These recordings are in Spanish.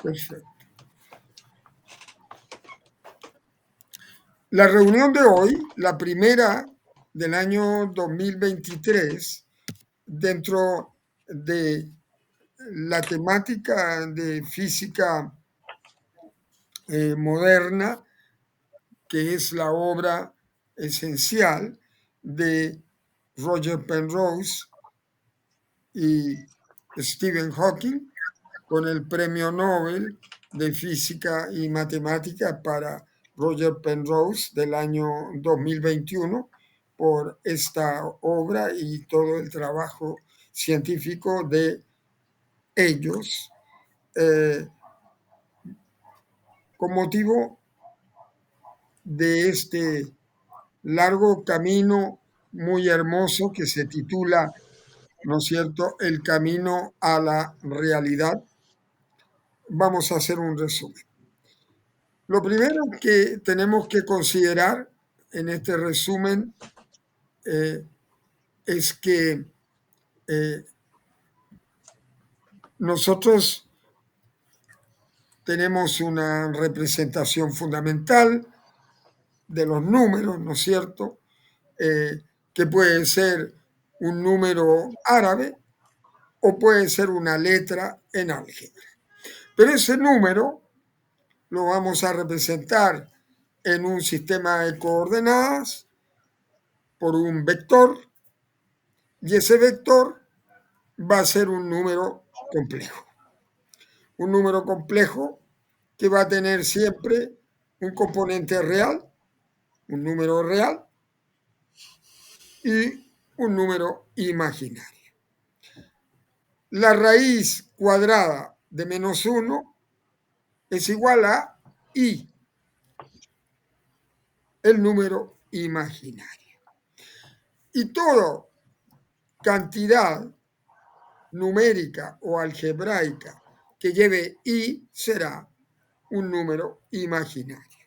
Perfecto. La reunión de hoy, la primera del año 2023, dentro de la temática de física moderna, que es la obra esencial de Roger Penrose y Stephen Hawking, con el premio Nobel de Física y Matemática para Roger Penrose del año 2021 por esta obra y todo el trabajo científico de ellos, con motivo de este largo camino muy hermoso que se titula, ¿no es cierto?, El camino a la realidad. Vamos a hacer un resumen. Lo primero que tenemos que considerar en este resumen es que nosotros tenemos una representación fundamental de los números, ¿no es cierto?, que puede ser un número árabe o puede ser una letra en álgebra. Pero ese número lo vamos a representar en un sistema de coordenadas por un vector, y ese vector va a ser un número complejo. Un número complejo que va a tener siempre un componente real, un número real, y un número imaginario. La raíz cuadrada de -1 es igual a i, el número imaginario. Y toda cantidad numérica o algebraica que lleve i será un número imaginario.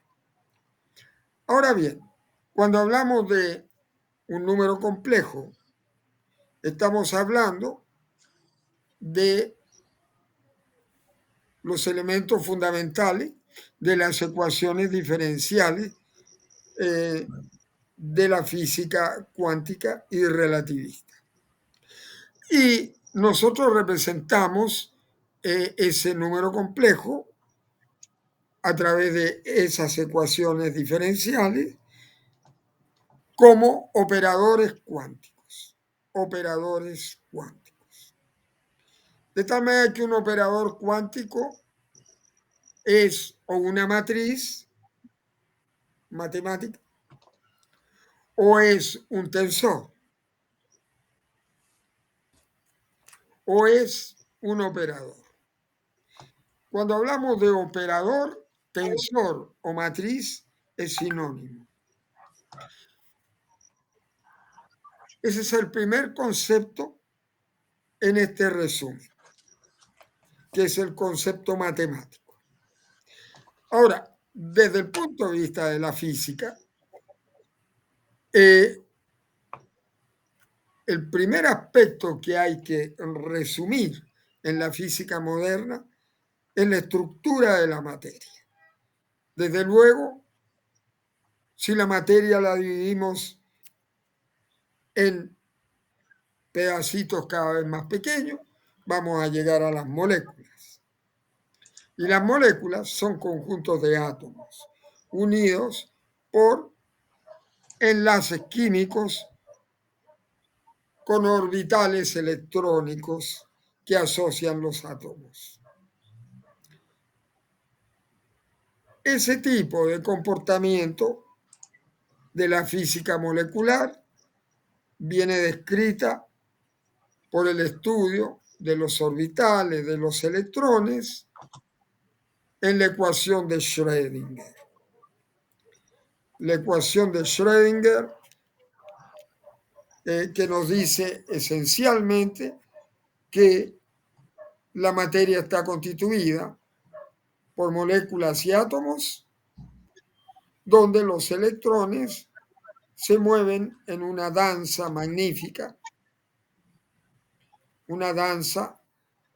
Ahora bien, cuando hablamos de un número complejo, estamos hablando de los elementos fundamentales de las ecuaciones diferenciales de la física cuántica y relativista. Y nosotros representamos ese número complejo a través de esas ecuaciones diferenciales como operadores cuánticos. Operadores cuánticos. De tal manera que un operador cuántico es o una matriz matemática o es un tensor o es un operador. Cuando hablamos de operador, tensor o matriz es sinónimo. Ese es el primer concepto en este resumen, que es el concepto matemático. Ahora, desde el punto de vista de la física, el primer aspecto que hay que resumir en la física moderna es la estructura de la materia. Desde luego, si la materia la dividimos en pedacitos cada vez más pequeños, vamos a llegar a las moléculas. Y las moléculas son conjuntos de átomos unidos por enlaces químicos con orbitales electrónicos que asocian los átomos. Ese tipo de comportamiento de la física molecular viene descrita por el estudio de los orbitales de los electrones en la ecuación de Schrödinger. La ecuación de Schrödinger que nos dice esencialmente que la materia está constituida por moléculas y átomos donde los electrones se mueven en una danza magnífica, una danza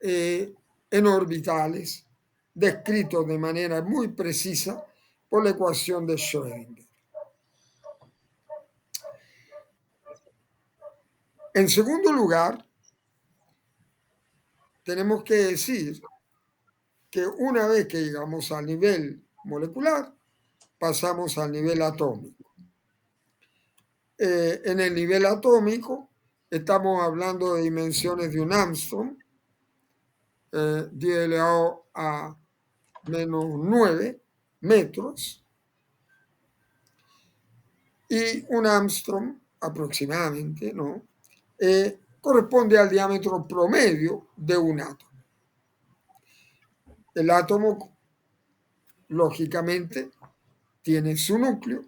en orbitales descritos de manera muy precisa por la ecuación de Schrödinger. En segundo lugar, tenemos que decir que una vez que llegamos al nivel molecular, pasamos al nivel atómico. En el nivel atómico estamos hablando de dimensiones de un Armstrong, 10 elevado a menos 9 metros, y un Armstrong aproximadamente, ¿no? Corresponde al diámetro promedio de un átomo. El átomo, lógicamente, tiene su núcleo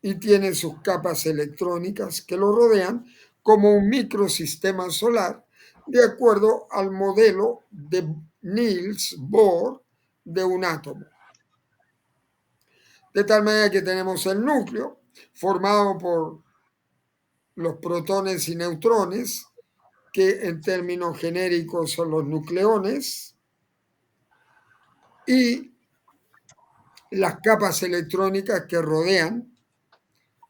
y tiene sus capas electrónicas que lo rodean como un microsistema solar, de acuerdo al modelo de Niels Bohr de un átomo. De tal manera que tenemos el núcleo formado por los protones y neutrones, que en términos genéricos son los nucleones, y las capas electrónicas que rodean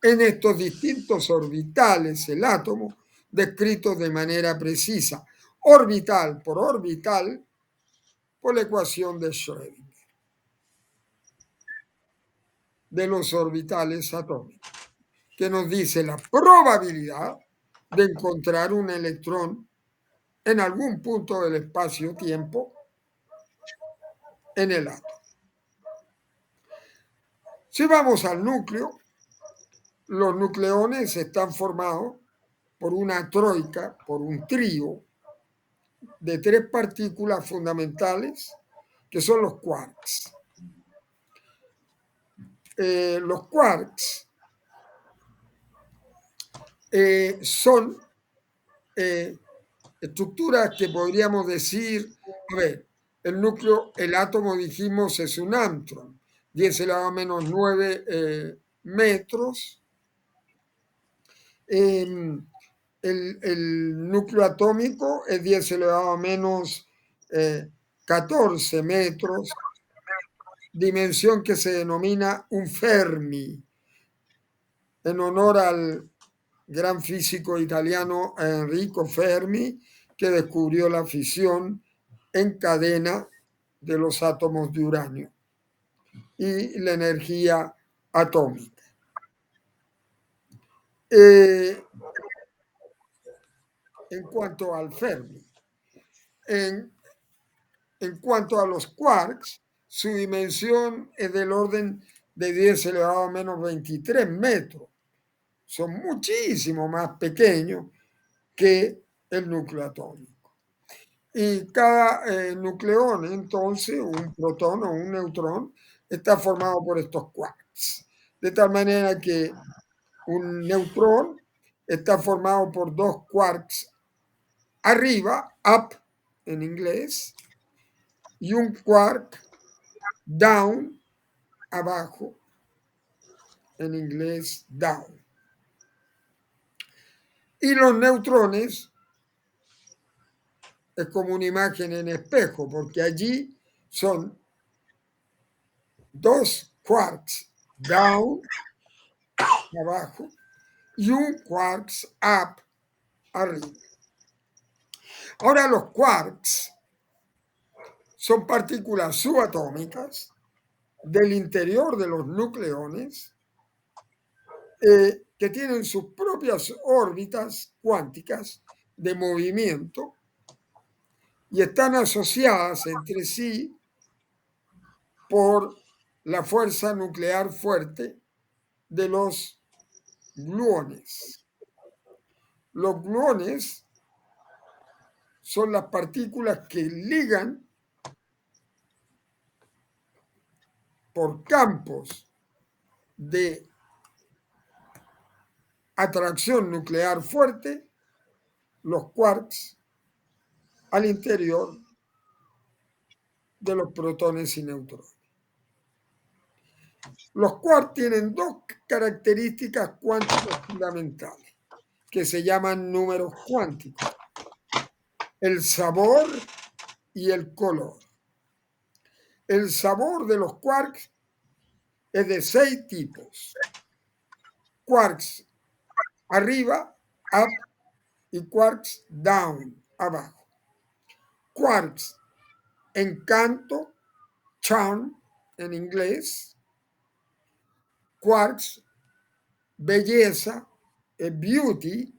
en estos distintos orbitales el átomo, descritos de manera precisa, orbital por la ecuación de Schrödinger de los orbitales atómicos, que nos dice la probabilidad de encontrar un electrón en algún punto del espacio-tiempo en el átomo. Si vamos al núcleo, los nucleones están formados por una troika, por un trío de 3 partículas fundamentales, que son los quarks. Los quarks son estructuras que podríamos decir, a ver, el núcleo, el átomo, dijimos, es un Armstrong, 10 elevado a menos 9 metros. El núcleo atómico es 10 elevado a menos 14 metros, dimensión que se denomina un Fermi, en honor al gran físico italiano Enrico Fermi, que descubrió la fisión en cadena de los átomos de uranio y la energía atómica. En cuanto al Fermi, en cuanto a los quarks, su dimensión es del orden de 10 elevado a menos 23 metros. Son muchísimo más pequeños que el núcleo atómico. Y cada nucleón, entonces, un protón o un neutrón, está formado por estos quarks. De tal manera que un neutrón está formado por 2 quarks arriba, up en inglés, y un quark down, abajo, en inglés down. Y los neutrones es como una imagen en espejo, porque allí son 2 quarks down, abajo, y un quarks up, arriba. Ahora los quarks son partículas subatómicas del interior de los nucleones que tienen sus propias órbitas cuánticas de movimiento y están asociadas entre sí por la fuerza nuclear fuerte de los gluones. Los gluones son las partículas que ligan por campos de atracción nuclear fuerte los quarks al interior de los protones y neutrones. Los quarks tienen 2 características cuánticas fundamentales que se llaman números cuánticos: el sabor y el color. el sabor de los quarks es de 6 tipos. Quarks arriba, up, y quarks down, abajo. Quarks, encanto, charm en inglés. Quarks, belleza, beauty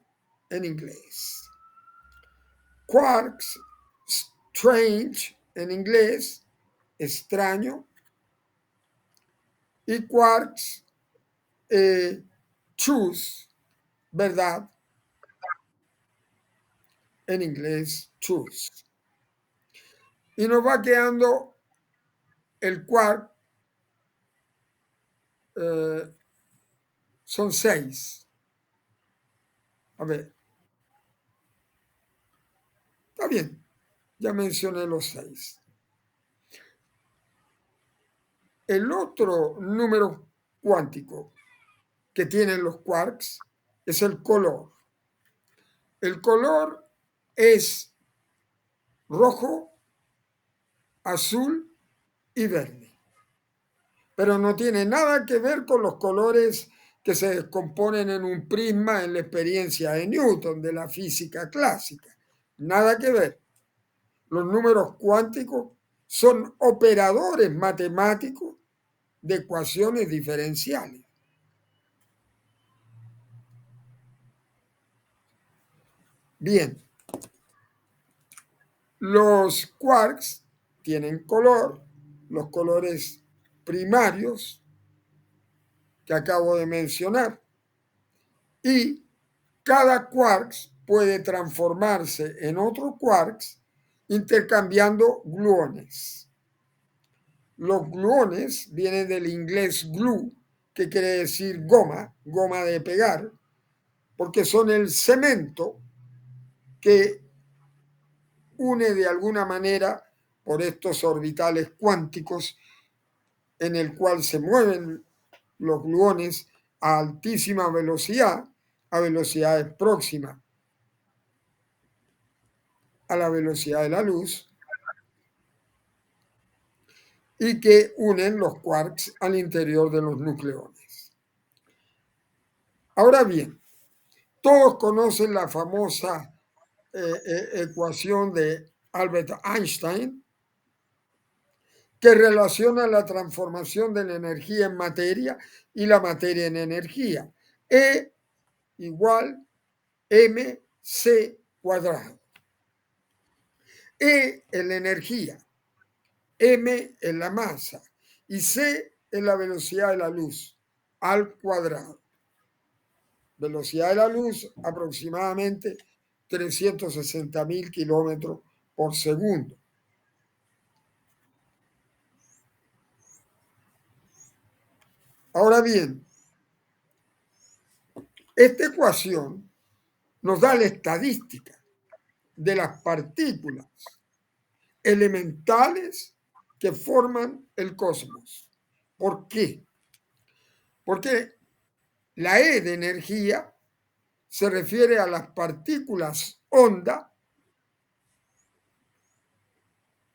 en inglés. Quarks, strange en inglés, extraño. Y quarks, truth, verdad, en inglés, truth. Y nos va quedando el quark, son 6. A ver, está bien, ya mencioné los 6. El otro número cuántico que tienen los quarks es el color. El color es rojo, azul y verde. Pero no tiene nada que ver con los colores que se descomponen en un prisma en la experiencia de Newton, de la física clásica. Nada que ver. Los números cuánticos son operadores matemáticos de ecuaciones diferenciales. Bien, los quarks tienen color, los colores primarios que acabo de mencionar, y cada quark puede transformarse en otro quark intercambiando gluones. Los gluones vienen del inglés glue, que quiere decir goma, goma de pegar, porque son el cemento que une de alguna manera por estos orbitales cuánticos en el cual se mueven los gluones a altísima velocidad, a velocidades próximas a la velocidad de la luz, y que unen los quarks al interior de los nucleones. Ahora bien, todos conocen la famosa ecuación de Albert Einstein, que relaciona la transformación de la energía en materia y la materia en energía. E igual mc cuadrado. E es la energía, m es la masa y c es la velocidad de la luz al cuadrado. Velocidad de la luz aproximadamente 360.000 kilómetros por segundo. Ahora bien, esta ecuación nos da la estadística de las partículas elementales que forman el cosmos. ¿Por qué? Porque la E de energía se refiere a las partículas onda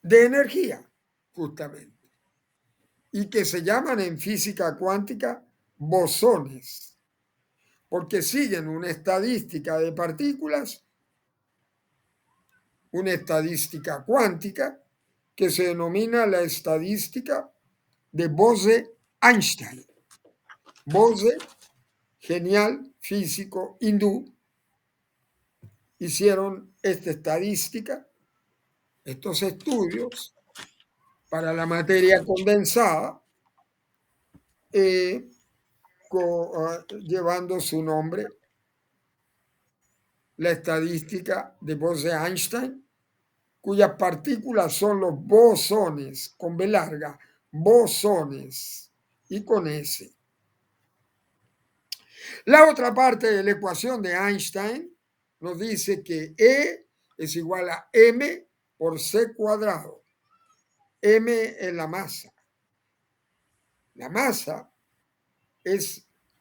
de energía, justamente, y que se llaman en física cuántica bosones, porque siguen una estadística de partículas, una estadística cuántica que se denomina la estadística de Bose-Einstein. Bose, genial físico hindú, hicieron esta estadística, estos estudios para la materia condensada, llevando su nombre, la estadística de Bose-Einstein, cuyas partículas son los bosones, con B larga, bosones, y con S. La otra parte de la ecuación de Einstein nos dice que E es igual a m por c cuadrado. M es la masa. La masa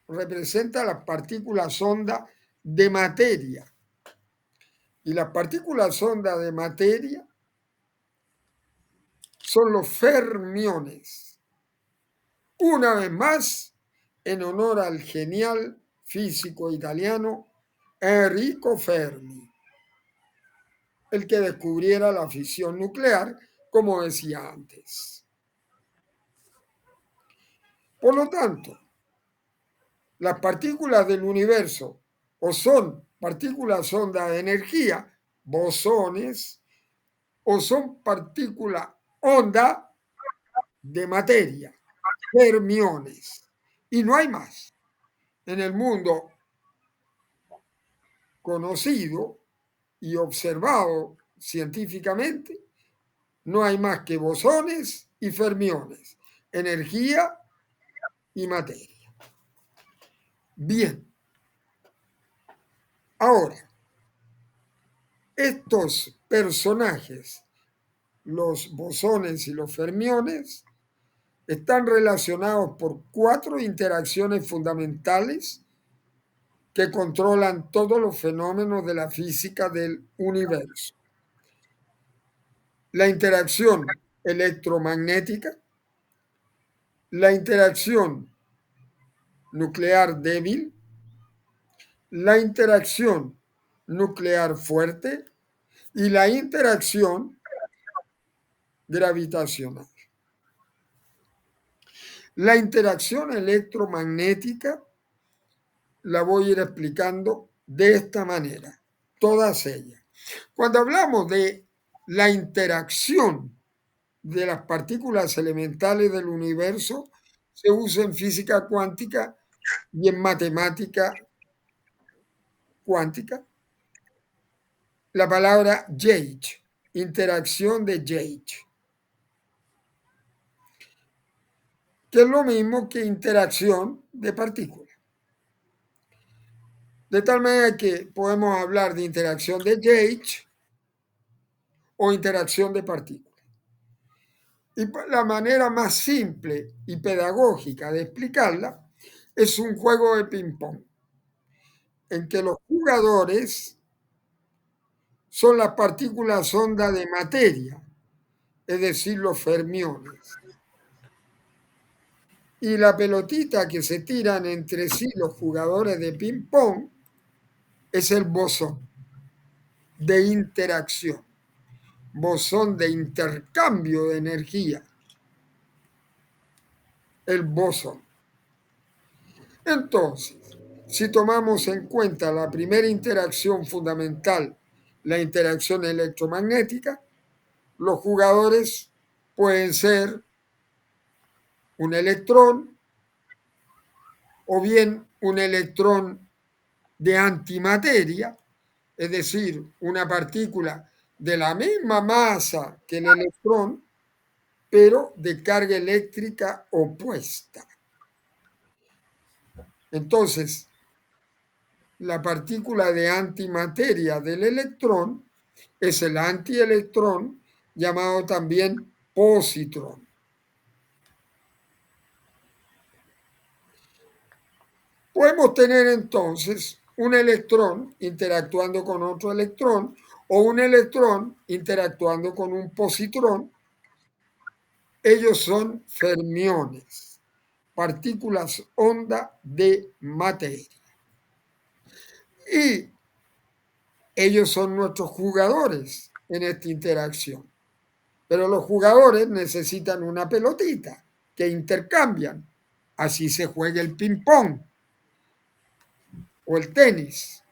representa las partículas onda de materia. Y las partículas onda de materia son los fermiones. Una vez más, en honor al genial físico italiano Enrico Fermi, el que descubriera la fisión nuclear, como decía antes. Por lo tanto, las partículas del universo o son partículas onda de energía, bosones, o son partículas onda de materia, fermiones. Y no hay más. En el mundo conocido y observado científicamente, no hay más que bosones y fermiones, energía y materia. Bien, ahora, estos personajes, los bosones y los fermiones, están relacionados por 4 interacciones fundamentales que controlan todos los fenómenos de la física del universo. La interacción electromagnética, la interacción nuclear débil, la interacción nuclear fuerte y la interacción gravitacional. La interacción electromagnética la voy a ir explicando de esta manera, todas ellas. Cuando hablamos de la interacción de las partículas elementales del universo, se usa en física cuántica y en matemática cuántica la palabra gauge, interacción de gauge, que es lo mismo que interacción de partículas. De tal manera que podemos hablar de interacción de gauge o interacción de partículas. Y la manera más simple y pedagógica de explicarla es un juego de ping-pong, en que los jugadores son las partículas onda de materia, es decir, los fermiones. Y la pelotita que se tiran entre sí los jugadores de ping-pong es el bosón de interacción, bosón de intercambio de energía, el bosón. Entonces, si tomamos en cuenta la primera interacción fundamental, la interacción electromagnética, los jugadores pueden ser un electrón o bien un electrón de antimateria, es decir, una partícula de la misma masa que el electrón, pero de carga eléctrica opuesta. Entonces, la partícula de antimateria del electrón es el antielectrón, llamado también positrón. Podemos tener entonces un electrón interactuando con otro electrón o un electrón interactuando con un positrón. Ellos son fermiones, partículas onda de materia. Y ellos son nuestros jugadores en esta interacción. Pero los jugadores necesitan una pelotita que intercambian. Así se juega el ping-pong o el tenis.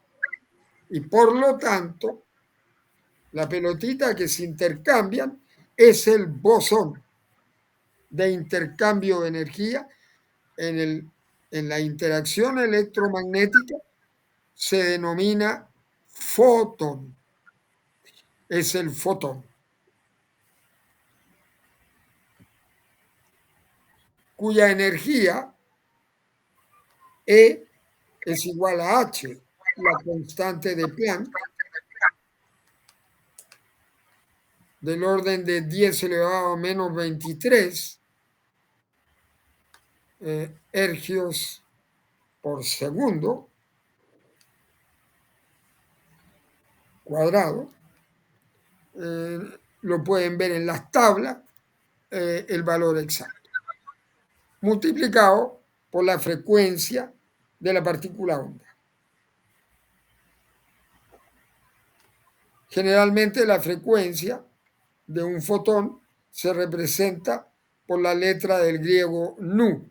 Y por lo tanto, la pelotita que se intercambian es el bosón de intercambio de energía. En la interacción electromagnética se denomina fotón. Es el fotón, cuya energía E es igual a H, la constante de Planck, del orden de 10 elevado a menos 23 ergios por segundo cuadrado. Lo pueden ver en las tablas. el valor exacto, multiplicado por la frecuencia de la partícula onda. Generalmente la frecuencia de un fotón se representa por la letra del griego nu.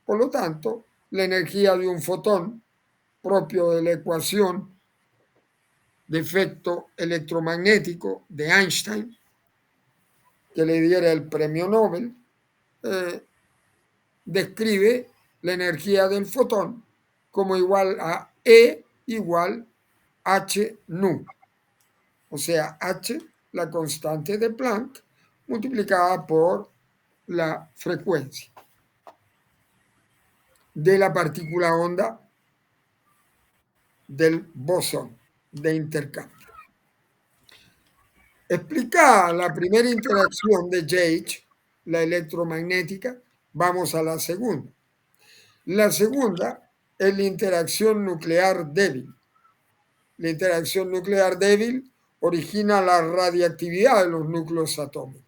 Por lo tanto, la energía de un fotón, propio de la ecuación de efecto electromagnético de Einstein, que le diera el premio Nobel, describe la energía del fotón como igual a E igual h nu. O sea, h, la constante de Planck, multiplicada por la frecuencia de la partícula onda del bosón de intercambio. Explicada la primera interacción de Gauge, la electromagnética, vamos a la segunda. La segunda es la interacción nuclear débil. La interacción nuclear débil origina la radiactividad de los núcleos atómicos.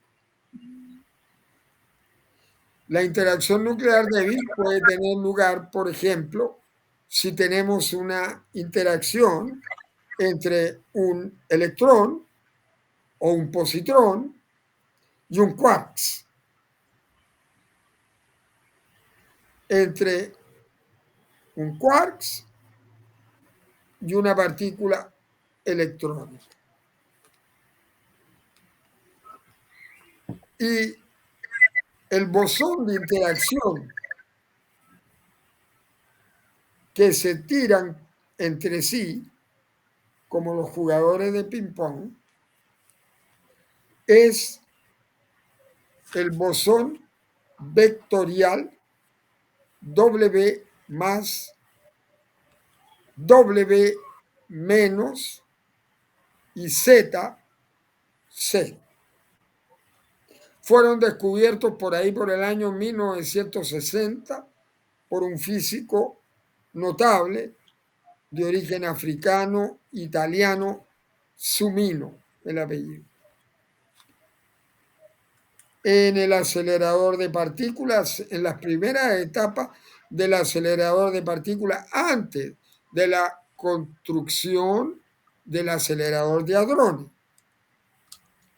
La interacción nuclear débil puede tener lugar, por ejemplo, si tenemos una interacción entre un electrón o un positrón y un quarks, entre un quarks y una partícula electrónica. Y el bosón de interacción que se tiran entre sí, como los jugadores de ping-pong, es el bosón vectorial W más W menos y Z, C. Fueron descubiertos por ahí por el año 1960 por un físico notable de origen africano, italiano, Sumino, el apellido. En el acelerador de partículas, en las primeras etapas del acelerador de partículas, antes de la construcción del acelerador de hadrones.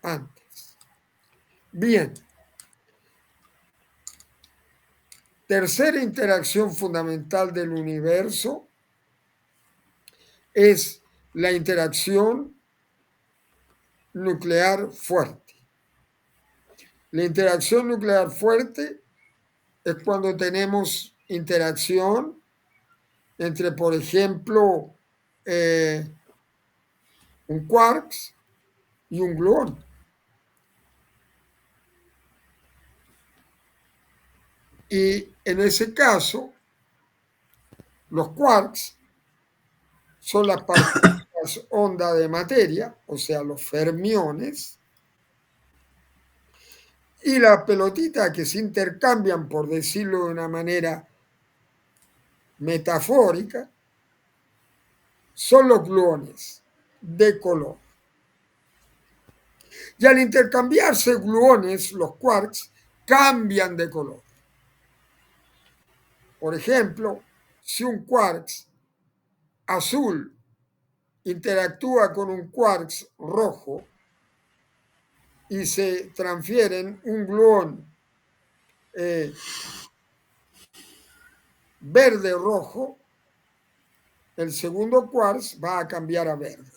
Antes. Bien. Tercera interacción fundamental del universo es la interacción nuclear fuerte. La interacción nuclear fuerte es cuando tenemos interacción entre, por ejemplo, un quarks y un gluón. Y en ese caso, los quarks son las partículas onda de materia, o sea, los fermiones, y las pelotitas que se intercambian, por decirlo de una manera metafórica, son los gluones de color. Y al intercambiarse gluones, los quarks cambian de color. Por ejemplo, si un quarks azul interactúa con un quarks rojo y se transfieren un gluón verde-rojo, el segundo quarks va a cambiar a verde.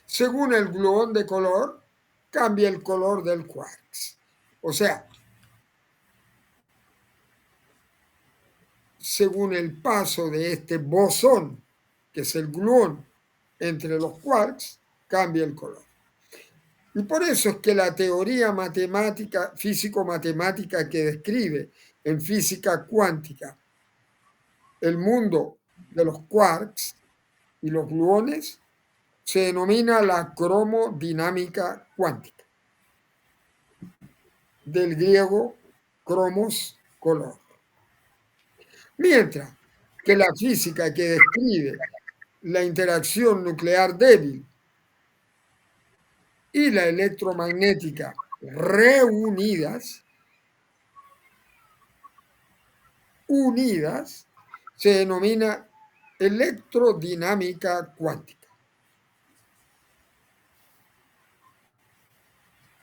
Según el gluón de color, cambia el color del quarks. O sea, según el paso de este bosón, que es el gluón, entre los quarks, cambia el color. Y por eso es que la teoría matemática, físico-matemática que describe en física cuántica el mundo de los quarks y los gluones se denomina la cromodinámica cuántica, del griego cromos, color. Mientras que la física que describe la interacción nuclear débil y la electromagnética, reunidas, unidas, se denomina electrodinámica cuántica.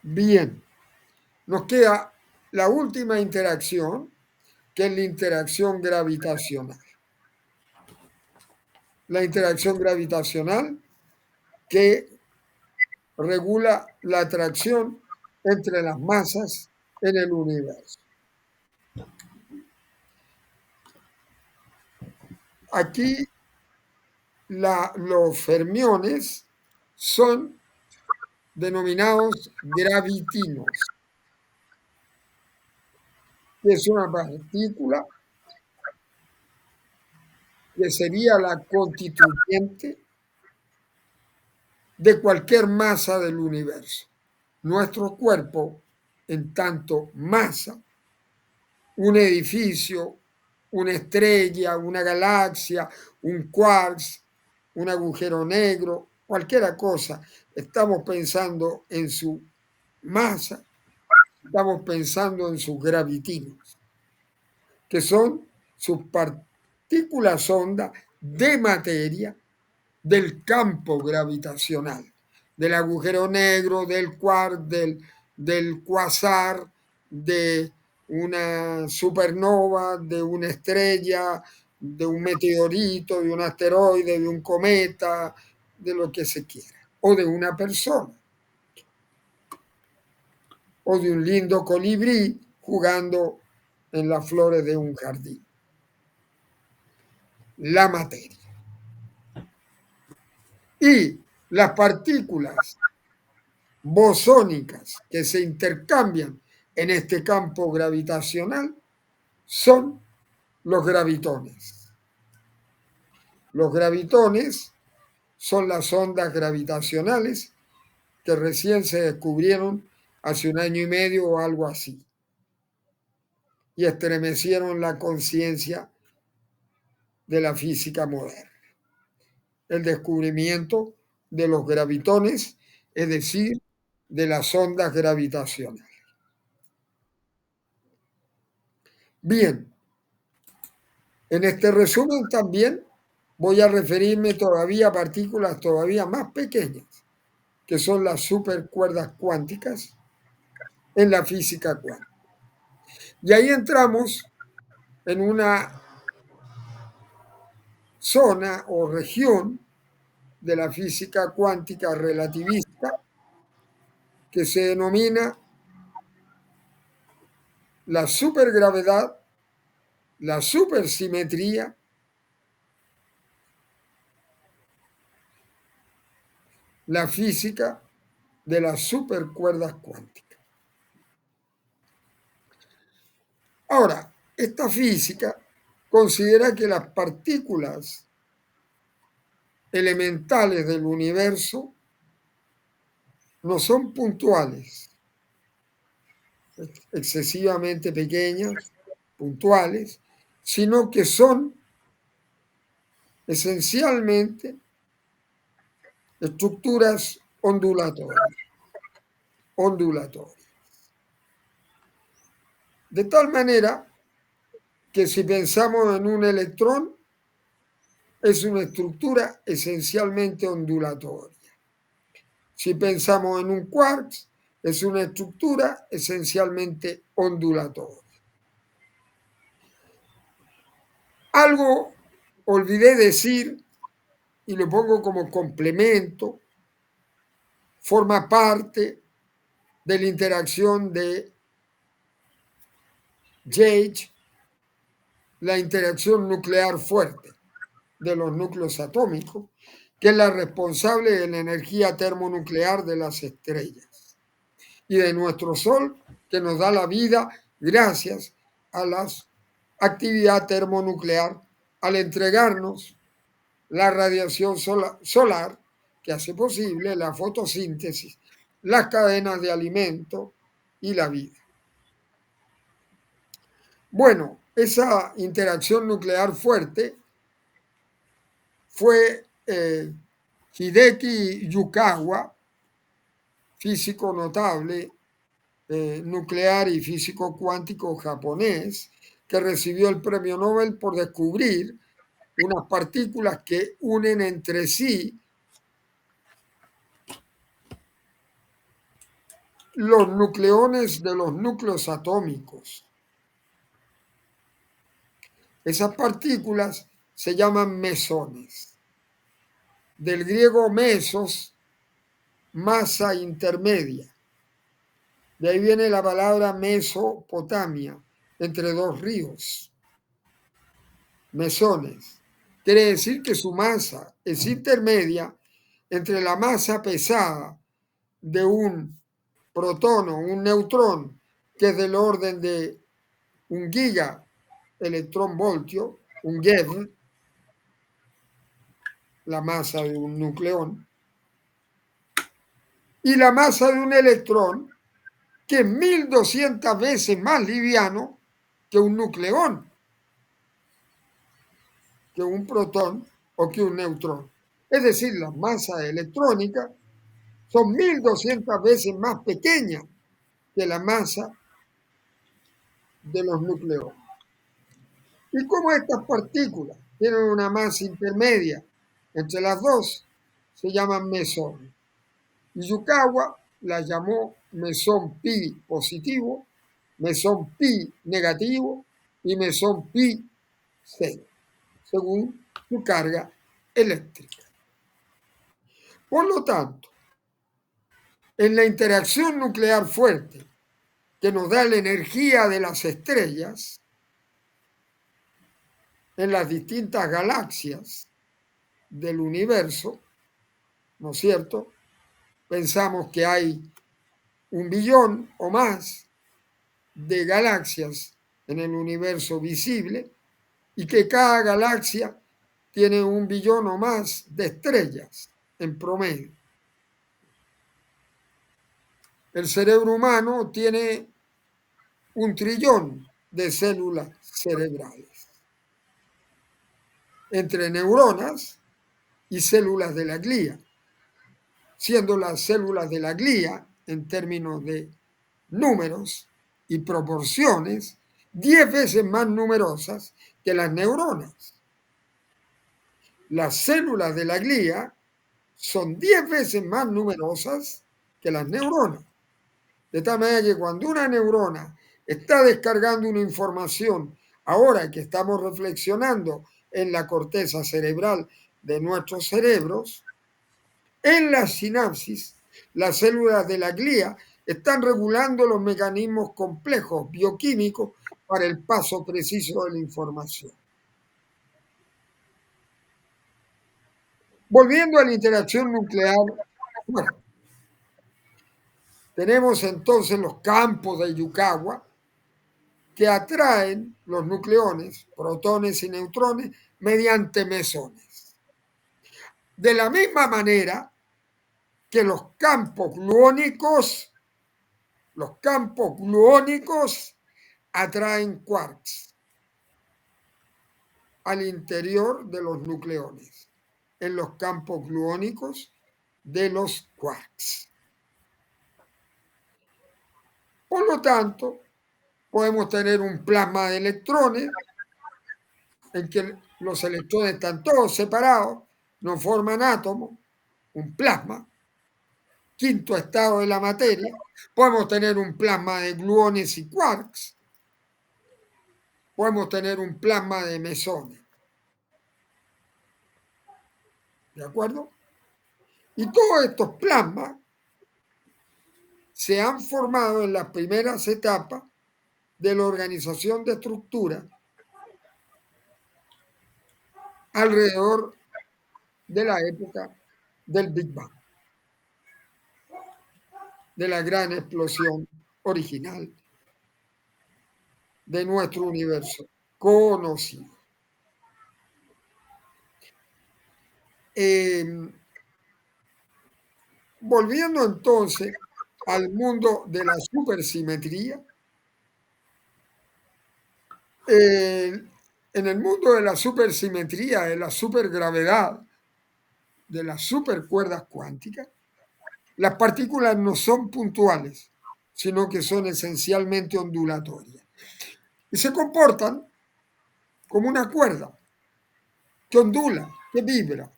Bien, nos queda la última interacción, que es la interacción gravitacional. La interacción gravitacional que regula la atracción entre las masas en el universo. Aquí los fermiones son denominados gravitinos, que es una partícula que sería la constituyente de cualquier masa del universo. Nuestro cuerpo, en tanto masa, un edificio, una estrella, una galaxia, un quarks, un agujero negro, cualquier cosa, estamos pensando en su masa, estamos pensando en sus gravitinos, que son sus partículas ondas de materia del campo gravitacional, del agujero negro, del quark, del quasar, de una supernova, de una estrella, de un meteorito, de un asteroide, de un cometa, de lo que se quiera, o de una persona, o de un lindo colibrí jugando en las flores de un jardín. La materia. Y las partículas bosónicas que se intercambian en este campo gravitacional son los gravitones. Los gravitones son las ondas gravitacionales que recién se descubrieron hace un año y medio o algo así, y estremecieron la conciencia de la física moderna. El descubrimiento de los gravitones, es decir, de las ondas gravitacionales. Bien, en este resumen también voy a referirme todavía a partículas todavía más pequeñas, que son las supercuerdas cuánticas en la física cuántica. Y ahí entramos en una zona o región de la física cuántica relativista que se denomina la supergravedad, la supersimetría, la física de las supercuerdas cuánticas. Ahora, esta física considera que las partículas elementales del universo no son puntuales, excesivamente pequeñas, puntuales, sino que son esencialmente estructuras ondulatorias. De tal manera que si pensamos en un electrón, es una estructura esencialmente ondulatoria. Si pensamos en un quark, es una estructura esencialmente ondulatoria. Algo olvidé decir, y lo pongo como complemento, forma parte de la interacción de Gauge, la interacción nuclear fuerte de los núcleos atómicos, que es la responsable de la energía termonuclear de las estrellas y de nuestro Sol, que nos da la vida gracias a la actividad termonuclear al entregarnos la radiación solar que hace posible la fotosíntesis, las cadenas de alimento y la vida. Bueno, esa interacción nuclear fuerte fue Hideki Yukawa, físico notable nuclear y físico cuántico japonés, que recibió el premio Nobel por descubrir unas partículas que unen entre sí los nucleones de los núcleos atómicos. Esas partículas se llaman mesones. Del griego mesos, masa intermedia. De ahí viene la palabra Mesopotamia, entre dos ríos. Mesones. Quiere decir que su masa es intermedia entre la masa pesada de un protón o un neutrón, que es del orden de un giga electronvoltio, un GeV, la masa de un nucleón, y la masa de un electrón, que es 1200 veces más liviano que un nucleón, que un protón o que un neutrón. Es decir, las masas electrónicas son 1200 veces más pequeñas que la masa de los nucleones. Y como estas partículas tienen una masa intermedia entre las dos, se llaman mesones. Y Yukawa la llamó mesón pi positivo, mesón pi negativo y mesón pi cero, según su carga eléctrica. Por lo tanto, en la interacción nuclear fuerte que nos da la energía de las estrellas, en las distintas galaxias del universo, ¿no es cierto? Pensamos que hay 1 billón o más de galaxias en el universo visible y que cada galaxia tiene 1 billón o más de estrellas en promedio. El cerebro humano tiene 1 trillón de células cerebrales, entre neuronas y células de la glía, siendo las células de la glía, en términos de números y proporciones, 10 veces más numerosas que las neuronas. Las células de la glía son 10 veces más numerosas que las neuronas. De tal manera que cuando una neurona está descargando una información, ahora que estamos reflexionando en la corteza cerebral de nuestros cerebros, en la sinapsis, las células de la glía están regulando los mecanismos complejos bioquímicos para el paso preciso de la información. Volviendo a la interacción nuclear, bueno, tenemos entonces los campos de Yukawa que atraen los nucleones, protones y neutrones, mediante mesones. De la misma manera que los campos gluónicos atraen quarks al interior de los nucleones, en los campos gluónicos de los quarks. Por lo tanto, podemos tener un plasma de electrones en que los electrones están todos separados, no forman átomos, un plasma, quinto estado de la materia. Podemos tener un plasma de gluones y quarks, podemos tener un plasma de mesones. ¿De acuerdo? Y todos estos plasmas se han formado en las primeras etapas de la organización de estructuras alrededor de la época del Big Bang, de la gran explosión original de nuestro universo conocido. Volviendo entonces al mundo de la supersimetría, en el mundo de la supersimetría, de la supergravedad, de las supercuerdas cuánticas, las partículas no son puntuales, sino que son esencialmente ondulatorias. Y se comportan como una cuerda que ondula, que vibra.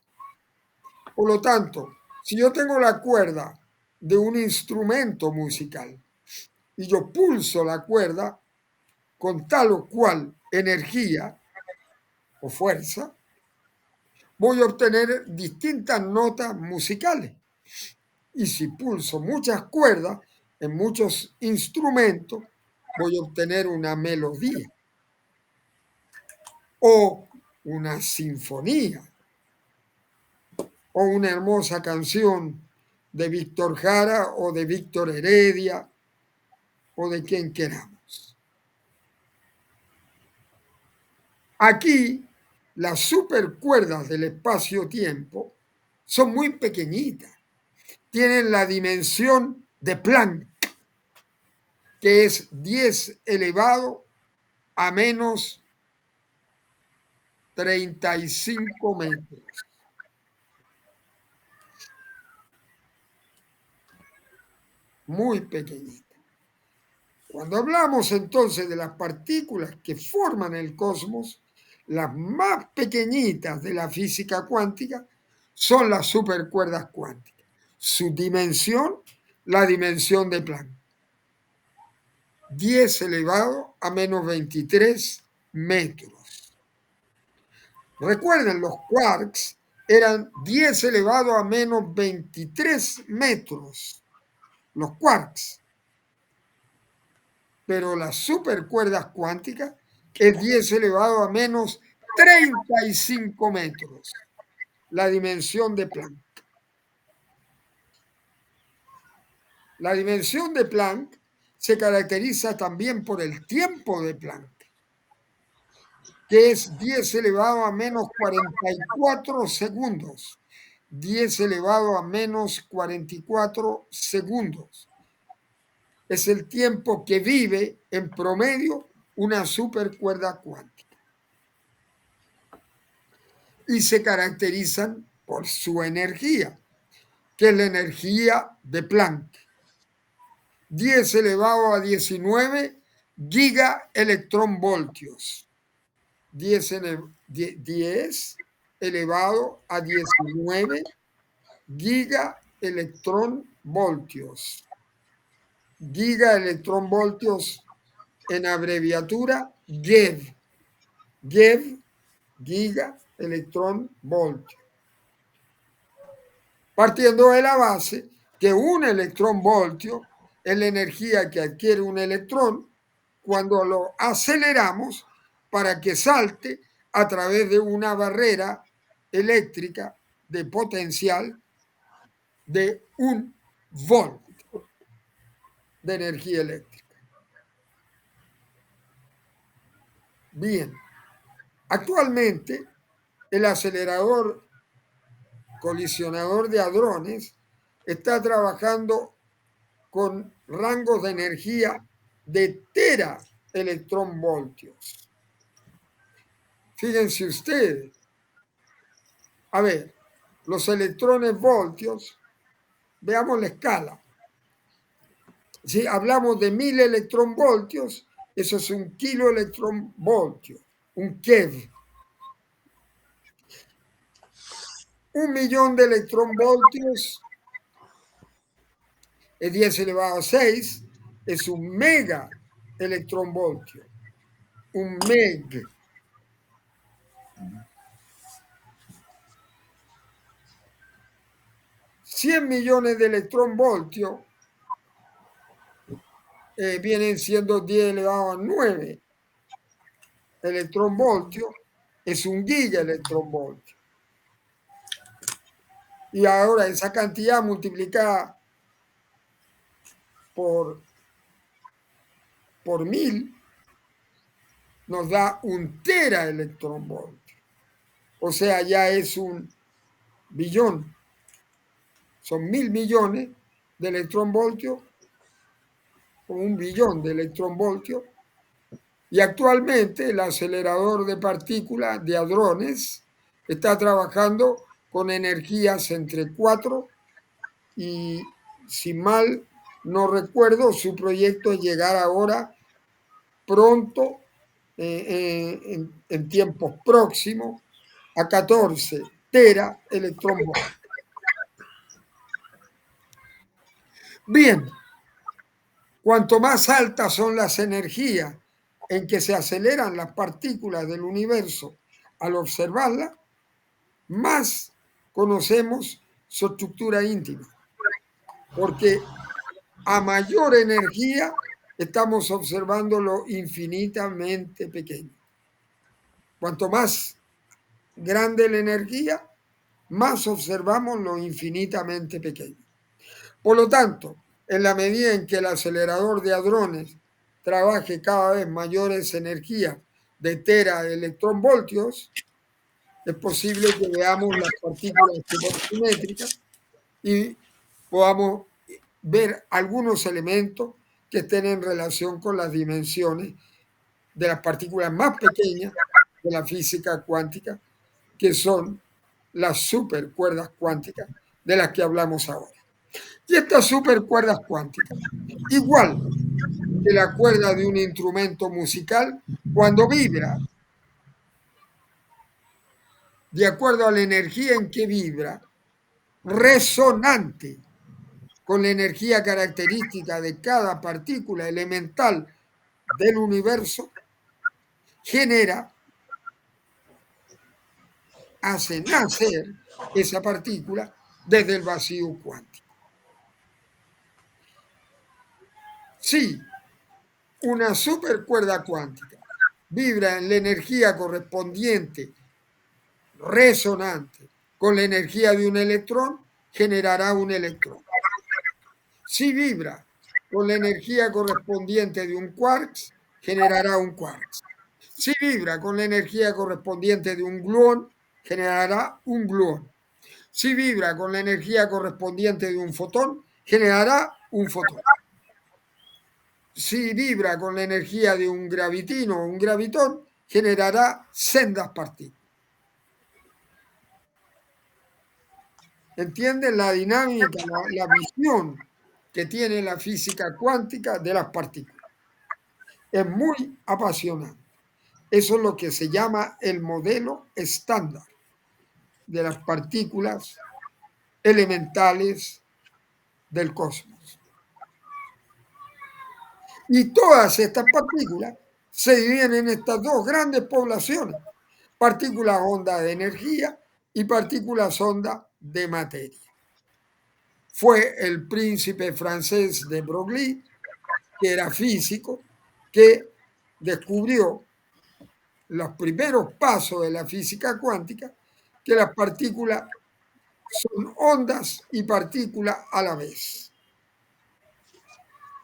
Por lo tanto, si yo tengo la cuerda de un instrumento musical y yo pulso la cuerda con tal o cual energía o fuerza, voy a obtener distintas notas musicales. Y si pulso muchas cuerdas en muchos instrumentos, voy a obtener una melodía o una sinfonía o una hermosa canción de Víctor Jara o de Víctor Heredia o de quien queramos. Aquí las supercuerdas del espacio-tiempo son muy pequeñitas, tienen la dimensión de Planck, que es 10 elevado a menos 35 metros. Muy pequeñita. Cuando hablamos entonces de las partículas que forman el cosmos, las más pequeñitas de la física cuántica son las supercuerdas cuánticas. Su dimensión, la dimensión de Planck. 10 elevado a menos 23 metros. Recuerden, los quarks eran 10 elevado a menos 23 metros. Los quarks. Pero las supercuerdas cuánticas es 10 elevado a menos 35 metros, la dimensión de Planck. La dimensión de Planck se caracteriza también por el tiempo de Planck, que es 10 elevado a menos 44 segundos. 10 elevado a menos 44 segundos. Es el tiempo que vive en promedio una supercuerda cuántica. Y se caracterizan por su energía, que es la energía de Planck. 10 elevado a 19 gigaelectronvoltios. 10 elevado a 19 gigaelectronvoltios. Gigaelectronvoltios en abreviatura GeV. GeV, gigaelectronvoltio. Partiendo de la base que un electronvoltio es la energía que adquiere un electrón cuando lo aceleramos para que salte a través de una barrera eléctrica de potencial de 1 volt de energía eléctrica. Bien, actualmente el acelerador colisionador de hadrones está trabajando con rangos de energía de teraelectronvoltios. Fíjense ustedes, a ver, los electrones voltios, veamos la escala. Si hablamos de 1000 electronvoltios, eso es un kiloelectronvoltio, un keV. 1.000.000 de electronvoltios es 10 elevado a 6, es un mega electronvoltio, un meg. 100 millones de electronvoltios vienen siendo 10 elevado a 9 electronvoltios, es un gigaelectronvoltio. Y ahora esa cantidad multiplicada por 1000 nos da un teraelectronvoltio. O sea, ya es un billón. Son 1000 millones de electronvoltios o 1 billón de electronvoltios. Y actualmente el acelerador de partículas de hadrones está trabajando con energías entre 4 y, si mal no recuerdo, su proyecto es llegar ahora pronto, en tiempos próximos, a 14 tera electronvoltios. Bien, cuanto más altas son las energías en que se aceleran las partículas del universo al observarlas, más conocemos su estructura íntima, porque a mayor energía estamos observando lo infinitamente pequeño. Cuanto más grande la energía, más observamos lo infinitamente pequeño. Por lo tanto, en la medida en que el acelerador de hadrones trabaje cada vez mayores energías de tera electronvoltios, es posible que veamos las partículas supersimétricas y podamos ver algunos elementos que estén en relación con las dimensiones de las partículas más pequeñas de la física cuántica, que son las supercuerdas cuánticas de las que hablamos ahora. Y estas supercuerdas cuánticas, igual que la cuerda de un instrumento musical, cuando vibra, de acuerdo a la energía en que vibra, resonante con la energía característica de cada partícula elemental del universo, hace nacer esa partícula desde el vacío cuántico. Si una supercuerda cuántica vibra en la energía correspondiente, resonante, con la energía de un electrón, generará un electrón. Si vibra con la energía correspondiente de un quarks, generará un quarks. Si vibra con la energía correspondiente de un gluón, generará un gluón. Si vibra con la energía correspondiente de un fotón, generará un fotón. Si vibra con la energía de un gravitino o un gravitón, generará sendas partículas. ¿Entienden la dinámica, la visión que tiene la física cuántica de las partículas? Es muy apasionante. Eso es lo que se llama el modelo estándar de las partículas elementales del cosmos. Y todas estas partículas se dividen en estas dos grandes poblaciones: partículas ondas de energía y partículas ondas de materia. Fue el príncipe francés de Broglie, que era físico, que descubrió los primeros pasos de la física cuántica, que las partículas son ondas y partículas a la vez.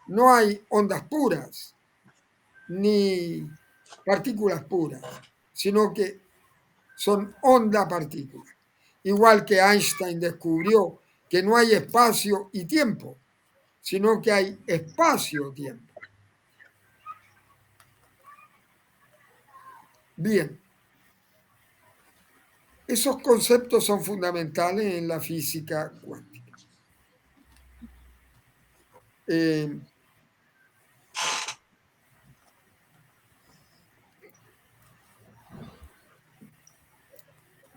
No hay ondas puras ni partículas puras, sino que son onda-partículas. Igual que Einstein descubrió que no hay espacio y tiempo, sino que hay espacio-tiempo. Bien, esos conceptos son fundamentales en la física cuántica.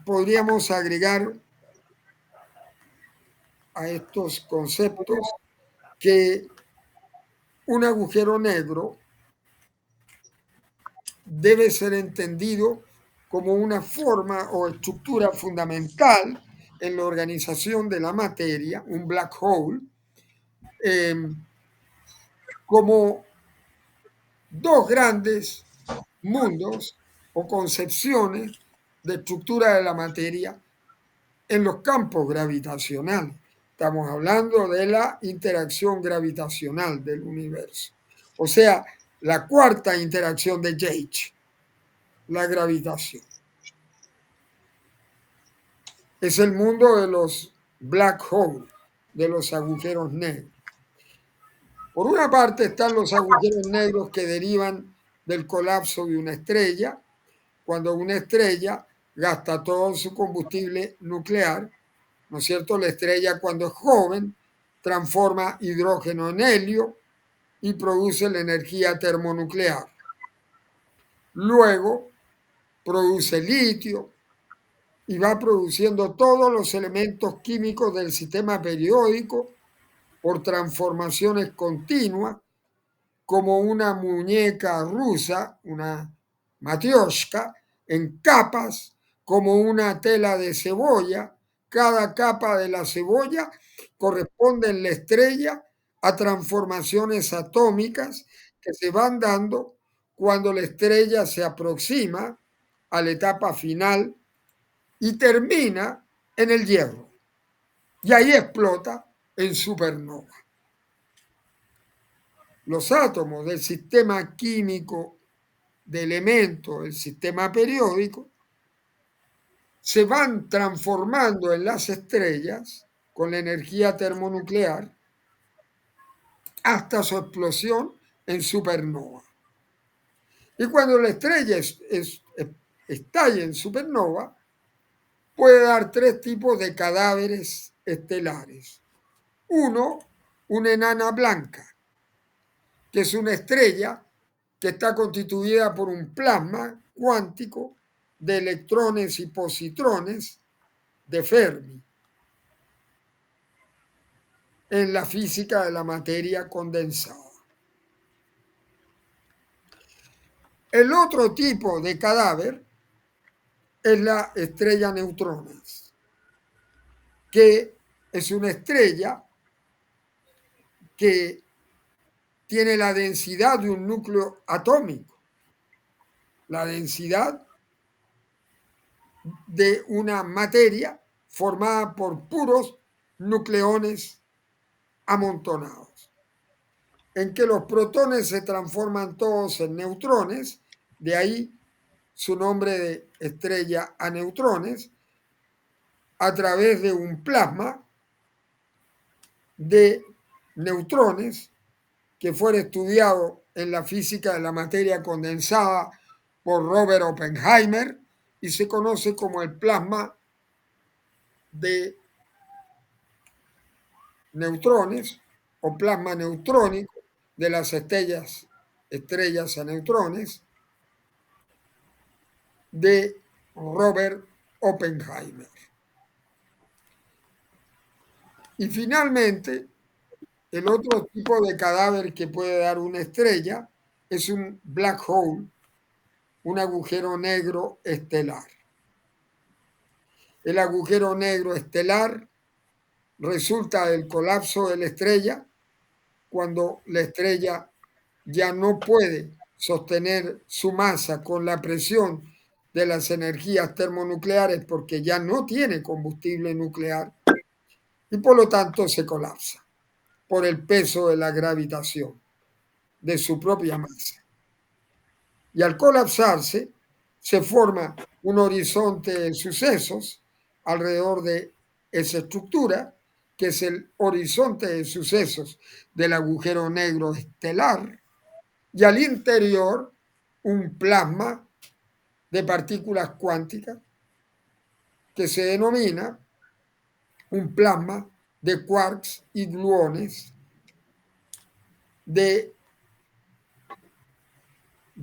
Podríamos agregar a estos conceptos que un agujero negro debe ser entendido como una forma o estructura fundamental en la organización de la materia, un black hole, como dos grandes mundos o concepciones de estructura de la materia en los campos gravitacionales. Estamos hablando de la interacción gravitacional del universo. O sea, la cuarta interacción de Gauge, la gravitación. Es el mundo de los black holes, de los agujeros negros. Por una parte están los agujeros negros que derivan del colapso de una estrella, cuando una estrella gasta todo su combustible nuclear, ¿no es cierto? La estrella, cuando es joven, transforma hidrógeno en helio y produce la energía termonuclear. Luego produce litio y va produciendo todos los elementos químicos del sistema periódico por transformaciones continuas, como una muñeca rusa, una matrioshka, en capas, como una tela de cebolla. Cada capa de la cebolla corresponde en la estrella a transformaciones atómicas que se van dando cuando la estrella se aproxima a la etapa final y termina en el hierro. Y ahí explota en supernova. Los átomos del sistema químico de elementos del sistema periódico se van transformando en las estrellas con la energía termonuclear hasta su explosión en supernova. Y cuando la estrella estalla en supernova, puede dar tres tipos de cadáveres estelares. Uno, una enana blanca, que es una estrella que está constituida por un plasma cuántico de electrones y positrones de Fermi en la física de la materia condensada. El otro tipo de cadáver es la estrella neutrones, que es una estrella que tiene la densidad de un núcleo atómico, la densidad de una materia formada por puros nucleones amontonados, en que los protones se transforman todos en neutrones, de ahí su nombre de estrella a neutrones, a través de un plasma de neutrones que fue estudiado en la física de la materia condensada por Robert Oppenheimer y se conoce como el plasma de neutrones o plasma neutrónico de las estrellas a neutrones de Robert Oppenheimer. Y finalmente, el otro tipo de cadáver que puede dar una estrella es un black hole, un agujero negro estelar. El agujero negro estelar resulta del colapso de la estrella cuando la estrella ya no puede sostener su masa con la presión de las energías termonucleares porque ya no tiene combustible nuclear y por lo tanto se colapsa por el peso de la gravitación de su propia masa. Y al colapsarse se forma un horizonte de sucesos alrededor de esa estructura, que es el horizonte de sucesos del agujero negro estelar, y al interior un plasma de partículas cuánticas que se denomina un plasma de quarks y gluones de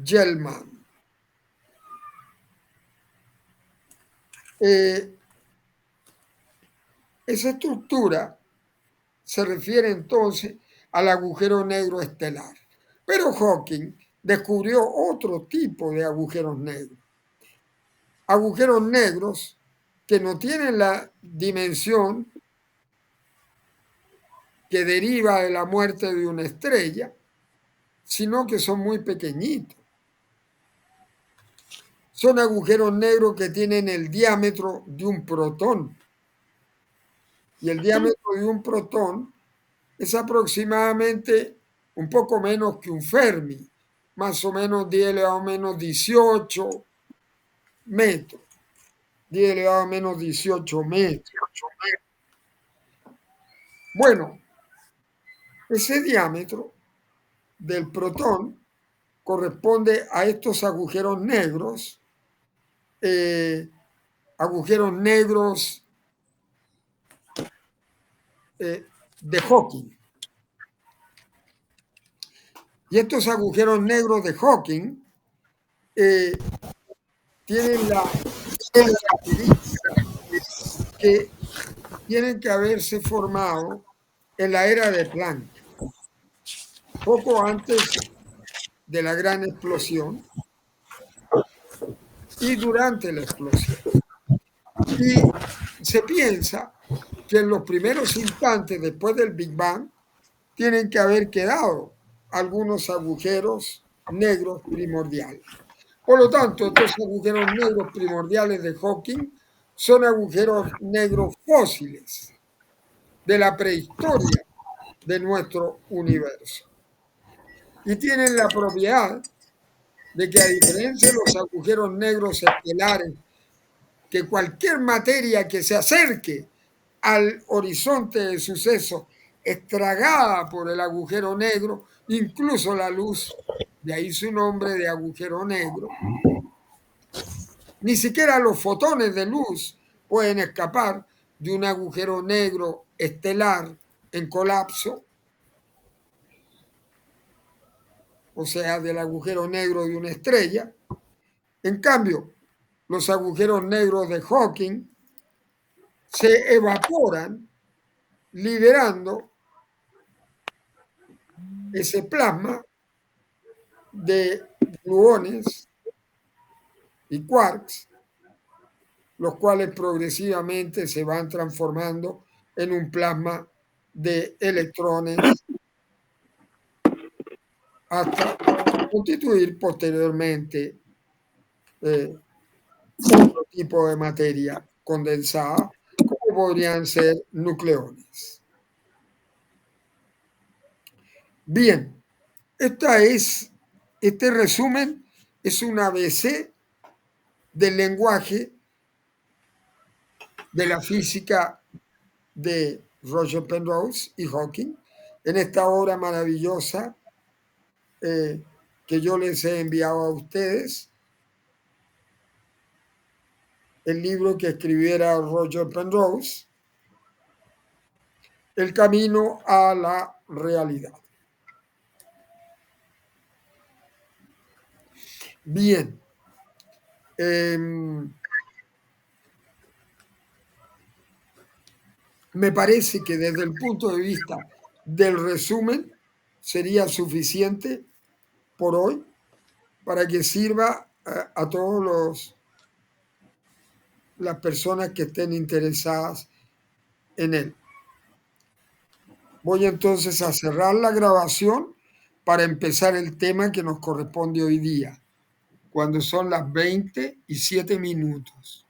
Gell-Mann. Esa estructura se refiere entonces al agujero negro estelar. Pero Hawking descubrió otro tipo de agujeros negros. Agujeros negros que no tienen la dimensión que deriva de la muerte de una estrella, sino que son muy pequeñitos. Son agujeros negros que tienen el diámetro de un protón. Y el diámetro de un protón es aproximadamente un poco menos que un Fermi, más o menos 10 elevado a menos 18 metros. 10 elevado a menos 18 metros. Bueno, ese diámetro del protón corresponde a estos agujeros negros, agujeros negros de Hawking. Y estos agujeros negros de Hawking tienen la característica que tienen que haberse formado en la era de Planck, poco antes de la gran explosión y durante la explosión. Y se piensa que en los primeros instantes después del Big Bang tienen que haber quedado algunos agujeros negros primordiales. Por lo tanto, estos agujeros negros primordiales de Hawking son agujeros negros fósiles de la prehistoria de nuestro universo. Y tienen la propiedad de que, a diferencia de los agujeros negros estelares, que cualquier materia que se acerque al horizonte de suceso es tragada por el agujero negro, incluso la luz, de ahí su nombre de agujero negro. Ni siquiera los fotones de luz pueden escapar de un agujero negro estelar en colapso, o sea, del agujero negro de una estrella. En cambio, los agujeros negros de Hawking se evaporan liberando ese plasma de gluones y quarks, los cuales progresivamente se van transformando en un plasma de electrones hasta constituir posteriormente otro tipo de materia condensada, como podrían ser nucleones. Bien, este resumen es un ABC del lenguaje de la física de Roger Penrose y Hawking en esta obra maravillosa que yo les he enviado a ustedes, el libro que escribiera Roger Penrose, El camino a la realidad. Bien. Me parece que desde el punto de vista del resumen sería suficiente por hoy para que sirva a todas las personas que estén interesadas en él. Voy entonces a cerrar la grabación para empezar el tema que nos corresponde hoy día, cuando son las 20:07.